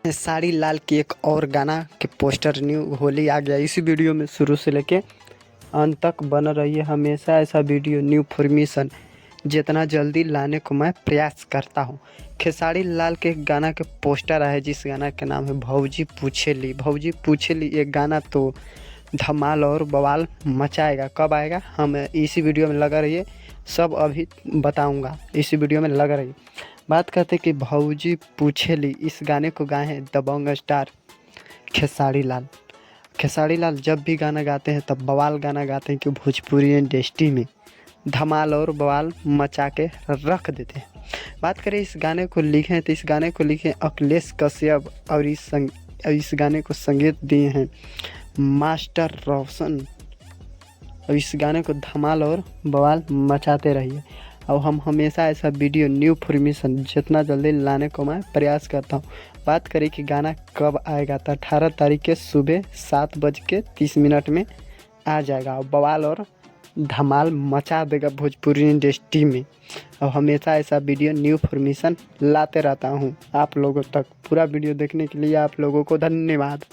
साड़ी लाल की एक और गाना के पोस्टर न्यू होली आ गया। इसी वीडियो में शुरू से लेके अंत तक बना रही है। हमेशा ऐसा वीडियो न्यू फॉर्मेशन जितना जल्दी लाने को मैं प्रयास करता हूँ। खेसारी लाल के एक गाना के पोस्टर आया जिस गाना का नाम है भौजी पूछे ली। भौजी पूछे ली एक गाना तो धमाल और बवाल मचाएगा। कब आएगा हम इसी वीडियो में लगा रहिए, सब अभी बताऊंगा। इसी वीडियो में लगा रही बात करते कि भौजी पूछे ली इस गाने को गाए हैं दबंग स्टार खेसारी लाल। खेसारी लाल जब भी गाना गाते हैं तब बवाल गाना गाते हैं कि भोजपुरी इंडस्ट्री में धमाल और बवाल मचा के रख देते हैं। बात करें इस गाने को लिखे तो इस गाने को लिखे अखिलेश कश्यप और इस गाने को संगीत दिए हैं मास्टर रोशन। और इस गाने को धमाल और बवाल मचाते रहिए और हम हमेशा ऐसा वीडियो न्यू फॉर्मेशन जितना जल्दी लाने को मैं प्रयास करता हूँ। बात करें कि गाना कब आएगा तो 18 तारीख के सुबह 7:30 में आ जाएगा और बवाल और धमाल मचा देगा भोजपुरी इंडस्ट्री में। और हमेशा ऐसा वीडियो न्यू फॉर्मेशन लाते रहता हूँ आप लोगों तक। पूरा वीडियो देखने के लिए आप लोगों को धन्यवाद।